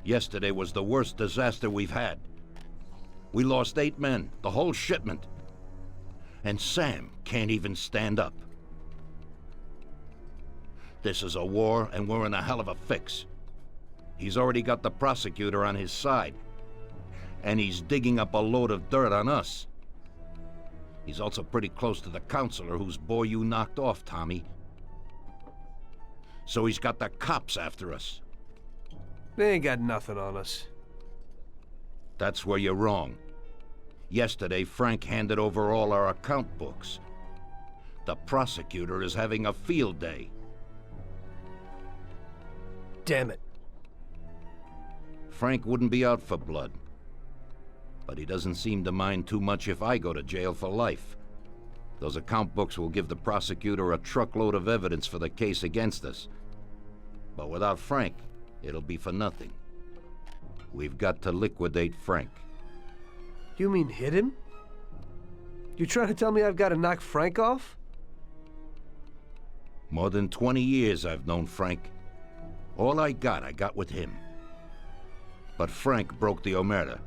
Yesterday was the worst disaster we've had. We lost 8 men, the whole shipment. And Sam can't even stand up. This is a war, and we're in a hell of a fix. He's already got the prosecutor on his side. And he's digging up a load of dirt on us. He's also pretty close to the counselor whose boy you knocked off, Tommy. So he's got the cops after us. They ain't got nothing on us. That's where you're wrong. Yesterday, Frank handed over all our account books. The prosecutor is having a field day. Damn it. Frank wouldn't be out for blood. But he doesn't seem to mind too much if I go to jail for life. Those account books will give the prosecutor a truckload of evidence for the case against us. But without Frank, it'll be for nothing. We've got to liquidate Frank. You mean hit him? You trying to tell me I've got to knock Frank off? More than 20 years I've known Frank. All I got with him. But Frank broke the Omerta.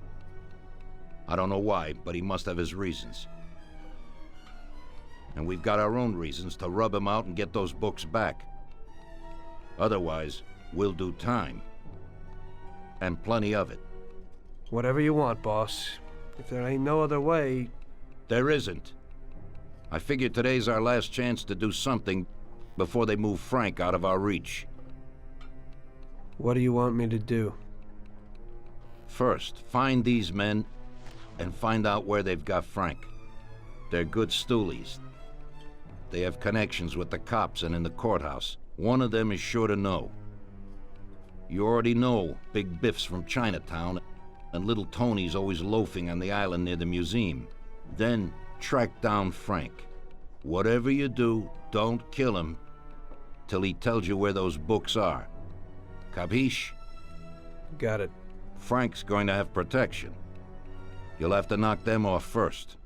I don't know why, but he must have his reasons. And we've got our own reasons to rub him out and get those books back. Otherwise, we'll do time. And plenty of it. Whatever you want, boss. If there ain't no other way... There isn't. I figure today's our last chance to do something before they move Frank out of our reach. What do you want me to do? First, find these men and find out where they've got Frank. They're good stoolies. They have connections with the cops and in the courthouse. One of them is sure to know. You already know Big Biff's from Chinatown, and Little Tony's always loafing on the island near the museum. Then track down Frank. Whatever you do, don't kill him till he tells you where those books are. Capiche? Got it. Frank's going to have protection. You'll have to knock them off first.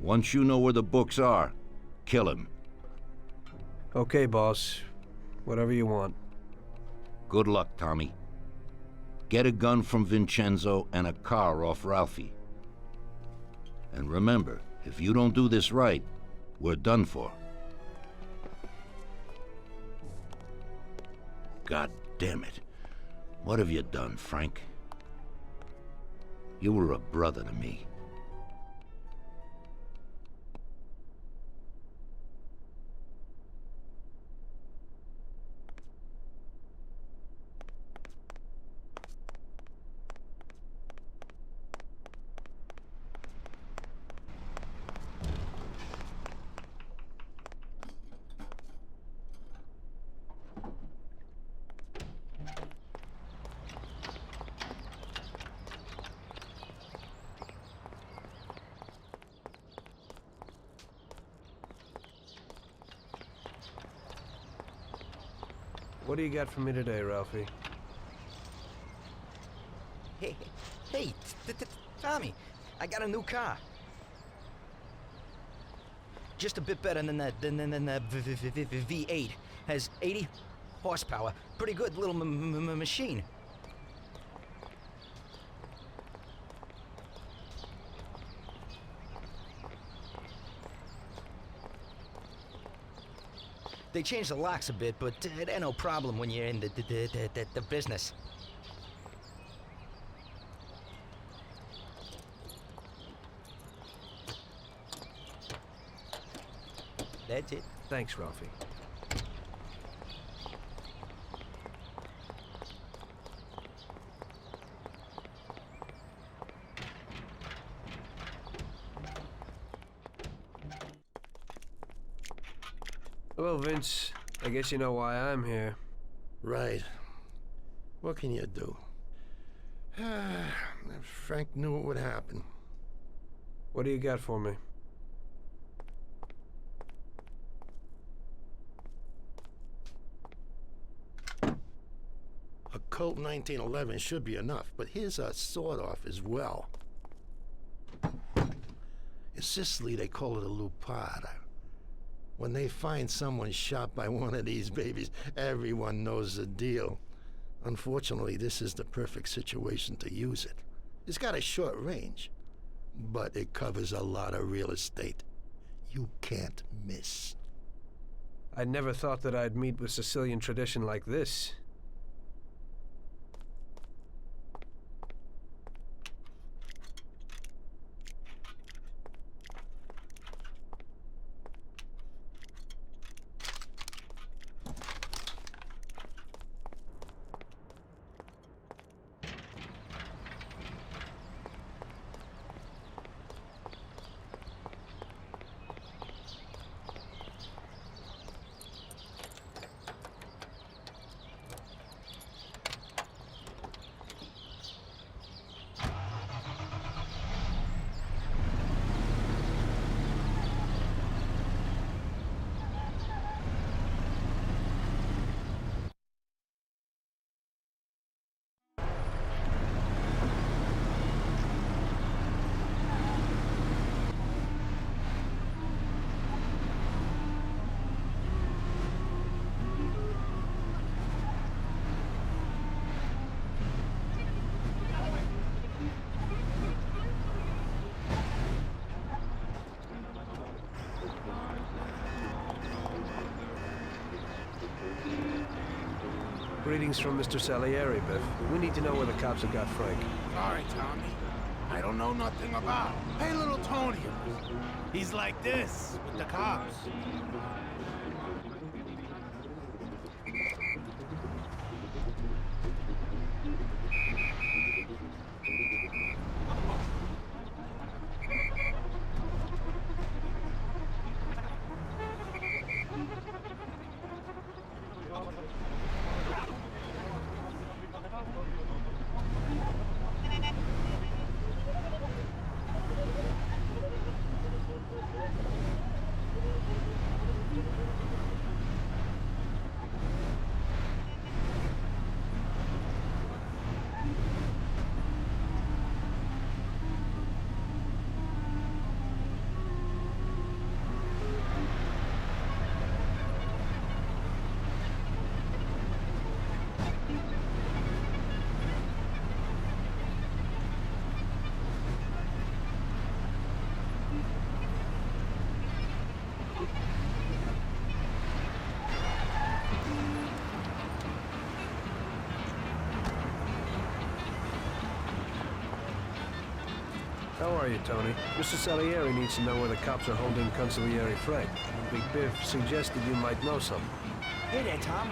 Once you know where the books are, kill him. Okay, boss. Whatever you want. Good luck, Tommy. Get a gun from Vincenzo and a car off Ralphie. And remember, if you don't do this right, we're done for. God damn it. What have you done, Frank? You were a brother to me. What do you got for me today, Ralphie? Hey, Tommy, I got a new car. Just a bit better than the V8. Has 80 horsepower. Pretty good little machine. They changed the locks a bit, but it ain't no problem when you're in the business. That's it. Thanks, Ralphie. Hello, Vince. I guess you know why I'm here. Right. What can you do? Frank knew it would happen. What do you got for me? A Colt 1911 should be enough, but here's a sawed-off as well. In Sicily, they call it a lupata. When they find someone shot by one of these babies, everyone knows the deal. Unfortunately, this is the perfect situation to use it. It's got a short range, but it covers a lot of real estate. You can't miss. I never thought that I'd meet with Sicilian tradition like this. Greetings from Mr. Salieri, Biff. We need to know where the cops have got Frank. Sorry, Tommy. I don't know nothing about him. Hey, little Tony. He's like this, with the cops. How are you, Tony? Mr. Salieri needs to know where the cops are holding Consigliere Frank. Big Biff suggested you might know something. Hey there, Tom.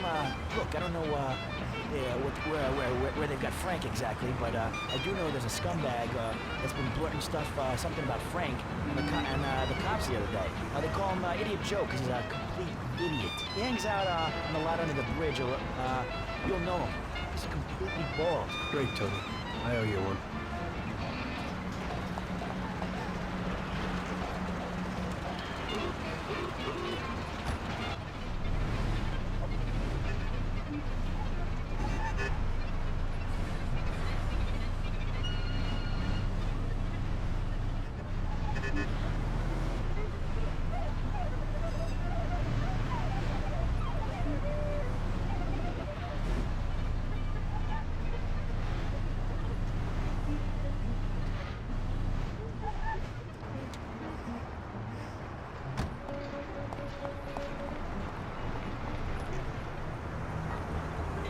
Look, I don't know, where they've got Frank exactly, but, I do know there's a scumbag, that's been blurting stuff, something about Frank and the cops the other day. They call him, Idiot Joe, because he's a complete idiot. He hangs out, on the lot under the bridge, you'll know him. He's completely bald. Great, Tony. I owe you one.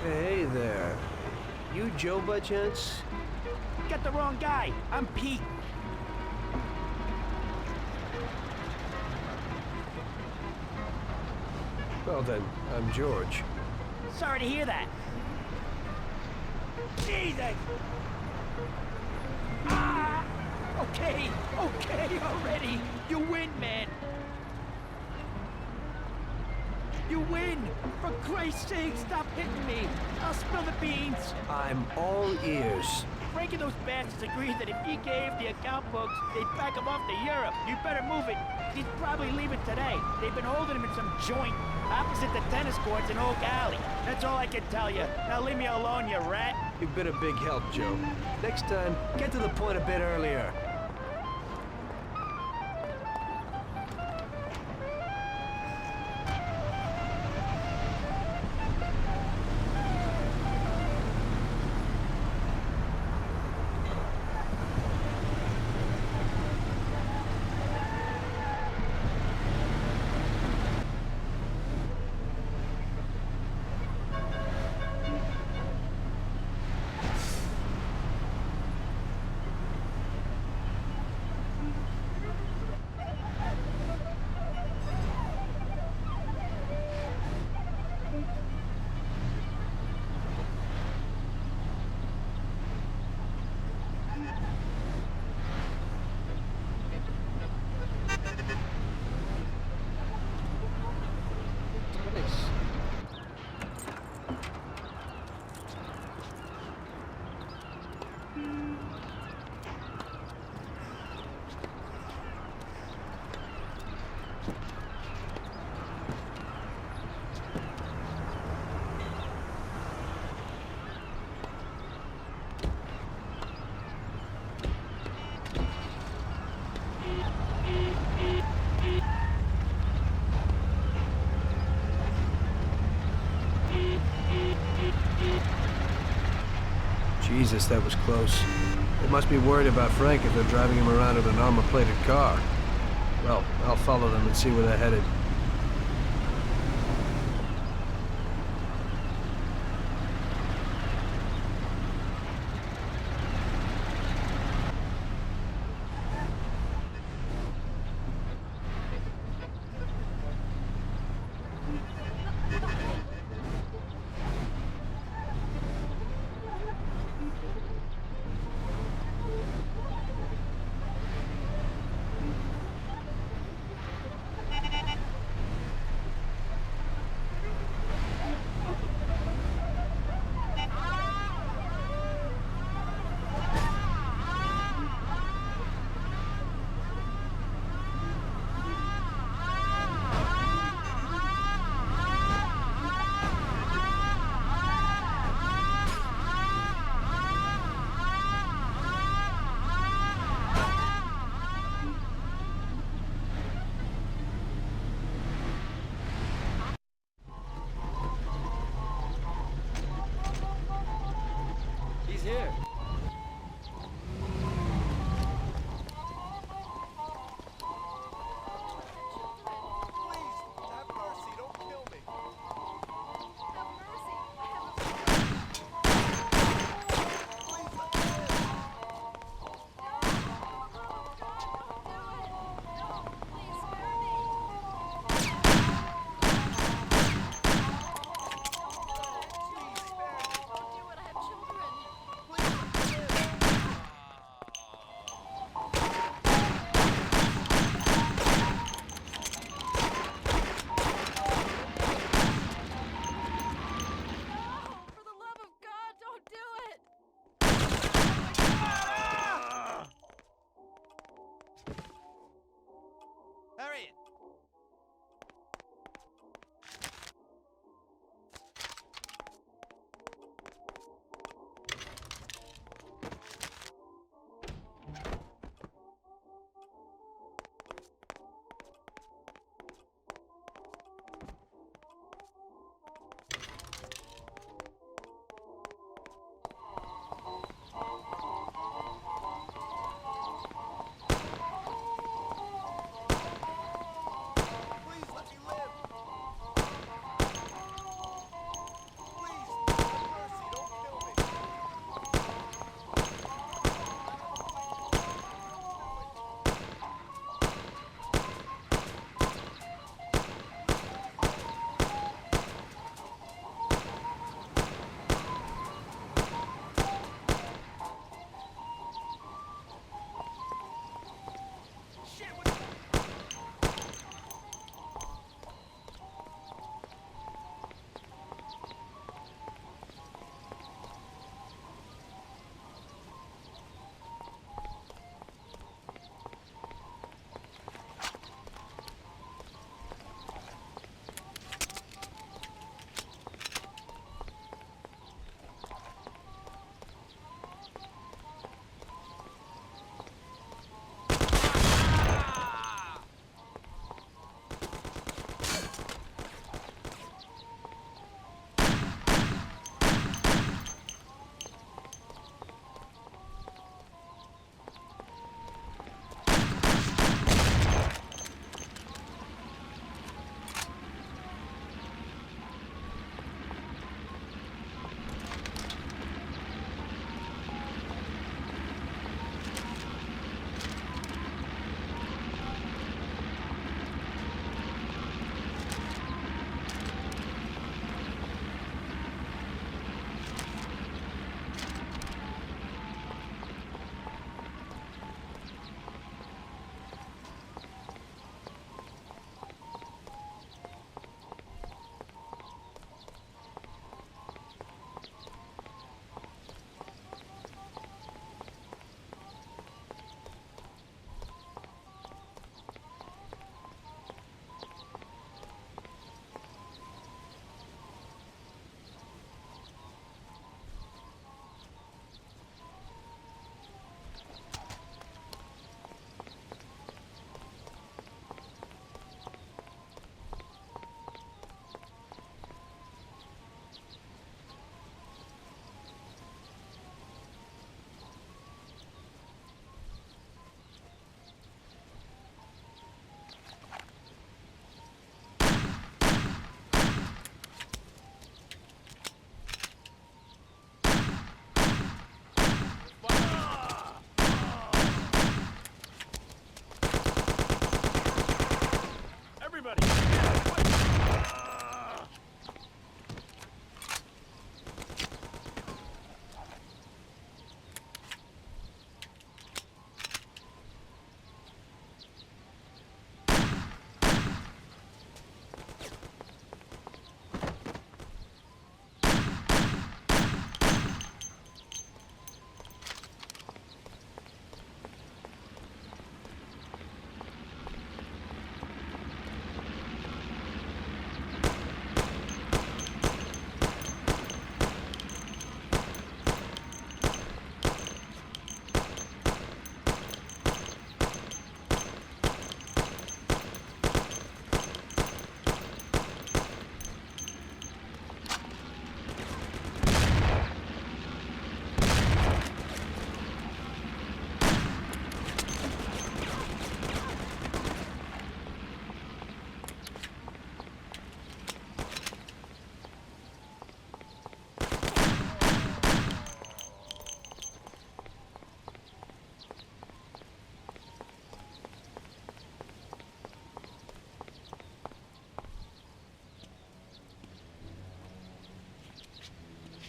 Hey there. You Joe by chance? You got the wrong guy. I'm Pete. Well then, I'm George. Sorry to hear that. Jesus! Ah! Okay already. You win, man. You win! For Christ's sake, stop hitting me! I'll spill the beans! I'm all ears. Frank and those bastards agreed that if he gave the account books, they'd back him off to Europe. You better move it. He's probably leaving today. They've been holding him in some joint opposite the tennis courts in Oak Alley. That's all I can tell you. Now leave me alone, you rat. You've been a big help, Joe. Next time, get to the point a bit earlier. Jesus, that was close. They must be worried about Frank if they're driving him around in an armor-plated car. Well, I'll follow them and see where they're headed.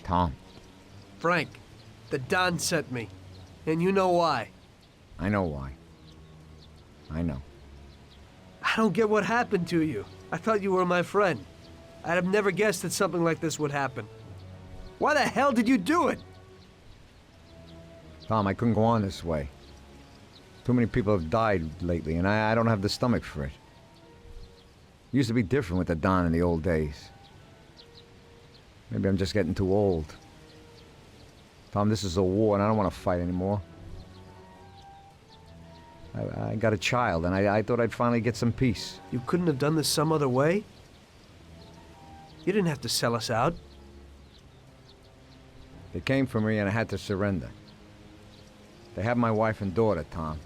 Tom, Frank, the Don sent me. And you know why. I know why. I know. I don't get what happened to you. I thought you were my friend. I'd have never guessed that something like this would happen. Why the hell did you do it? Tom, I couldn't go on this way. Too many people have died lately, and I don't have the stomach for it. It used to be different with the Don in the old days. Maybe I'm just getting too old. Tom, this is a war, and I don't want to fight anymore. I got a child, and I thought I'd finally get some peace. You couldn't have done this some other way? You didn't have to sell us out. They came for me, and I had to surrender. They have my wife and daughter, Tom.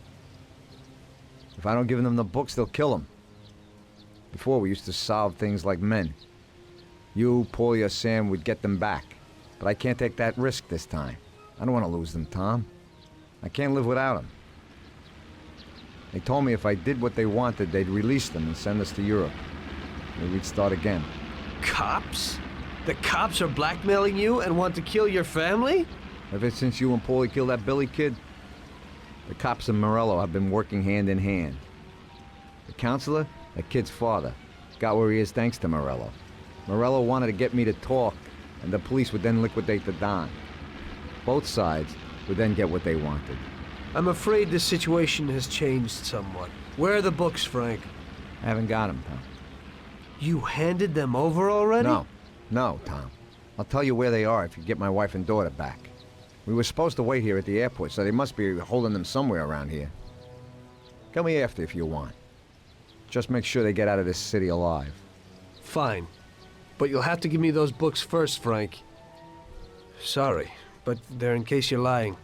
If I don't give them the books, they'll kill them. Before, we used to solve things like men. You, Paulie, or Sam would get them back. But I can't take that risk this time. I don't want to lose them, Tom. I can't live without them. They told me if I did what they wanted, they'd release them and send us to Europe. Maybe we'd start again. Cops? The cops are blackmailing you and want to kill your family? Ever since you and Paulie killed that Billy kid, the cops and Morello have been working hand in hand. The counselor, that kid's father, got where he is thanks to Morello. Morello wanted to get me to talk, and the police would then liquidate the Don. Both sides would then get what they wanted. I'm afraid the situation has changed somewhat. Where are the books, Frank? I haven't got them, Tom. You handed them over already? No, Tom. I'll tell you where they are if you get my wife and daughter back. We were supposed to wait here at the airport, so they must be holding them somewhere around here. Come me after if you want. Just make sure they get out of this city alive. Fine. But you'll have to give me those books first, Frank. Sorry, but they're in case you're lying.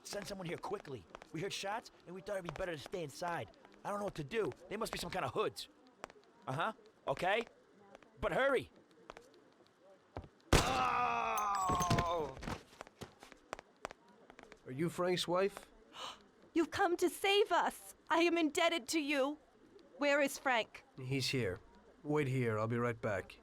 Send someone here quickly. We heard shots, and we thought it'd be better to stay inside. I don't know what to do. They must be some kind of hoods. Uh-huh. Okay. But hurry. Oh! Are you Frank's wife? You've come to save us. I am indebted to you. Where is Frank? He's here. Wait here. I'll be right back.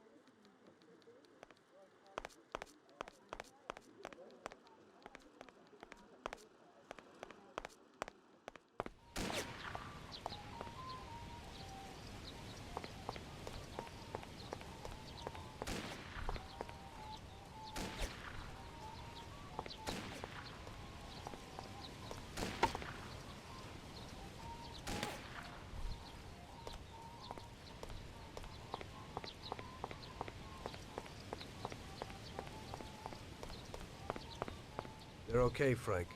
They're okay, Frank.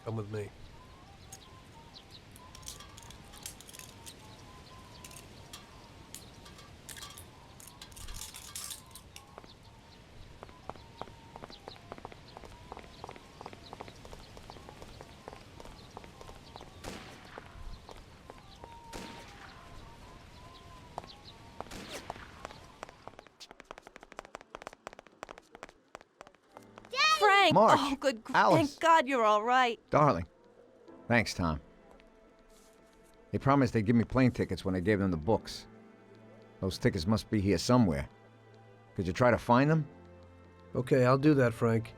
Come with me. Frank! Marge, Oh, good. Alice. Thank God you're all right. Darling. Thanks, Tom. They promised they'd give me plane tickets when I gave them the books. Those tickets must be here somewhere. Could you try to find them? Okay, I'll do that, Frank.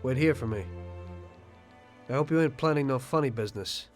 Wait here for me. I hope you ain't planning no funny business.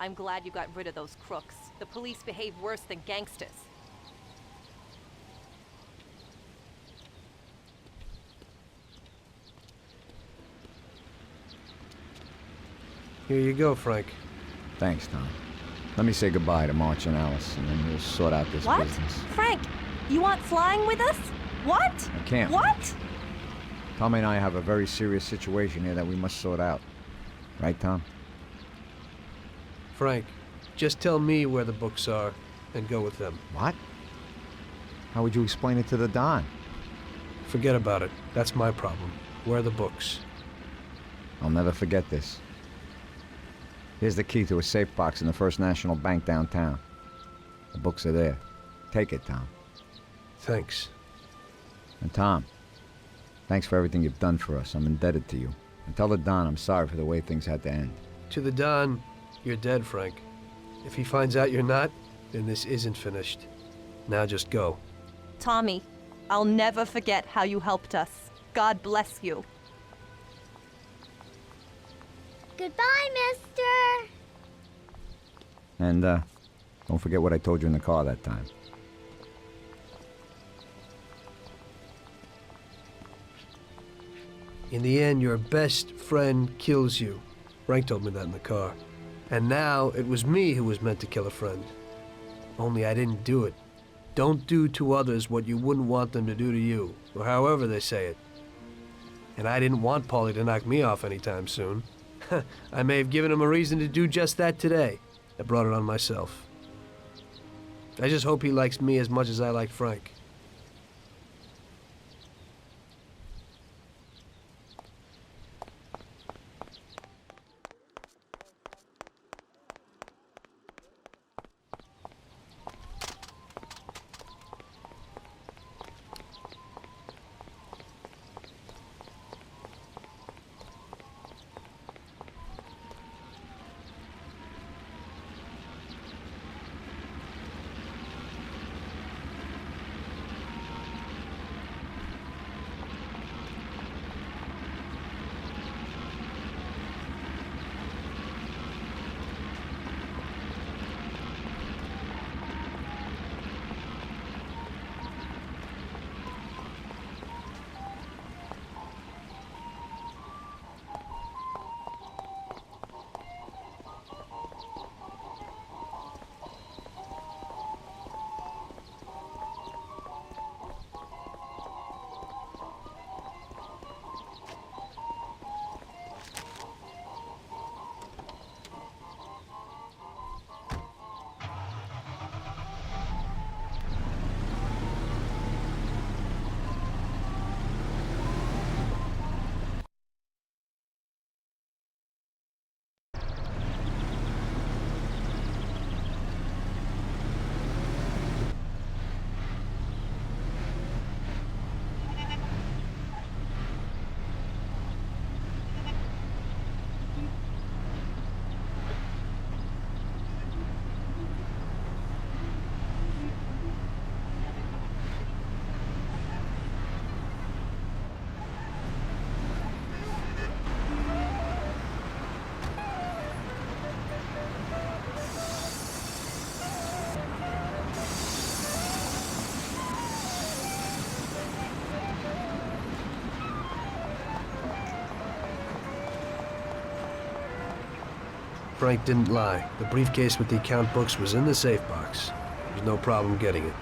I'm glad you got rid of those crooks. The police behave worse than gangsters. Here you go, Frank. Thanks, Tom. Let me say goodbye to March and Alice, and then we'll sort out this What? business. Frank, you want flying with us? What? I can't. What? Tommy and I have a very serious situation here that we must sort out. Right, Tom? Frank, just tell me where the books are and go with them. What? How would you explain it to the Don? Forget about it. That's my problem. Where are the books? I'll never forget this. Here's the key to a safe box in the First National Bank downtown. The books are there. Take it, Tom. Thanks. And Tom, thanks for everything you've done for us. I'm indebted to you. And tell the Don I'm sorry for the way things had to end. To the Don, You're dead, Frank. If he finds out you're not, then this isn't finished. Now just go. Tommy, I'll never forget how you helped us. God bless you. Goodbye, mister! And, don't forget what I told you in the car that time. In the end, your best friend kills you. Frank told me that in the car. And now, it was me who was meant to kill a friend. Only I didn't do it. Don't do to others what you wouldn't want them to do to you, or however they say it. And I didn't want Paulie to knock me off anytime soon. I may have given him a reason to do just that today. I brought it on myself. I just hope he likes me as much as I liked Frank. Frank didn't lie. The briefcase with the account books was in the safe box. There was no problem getting it.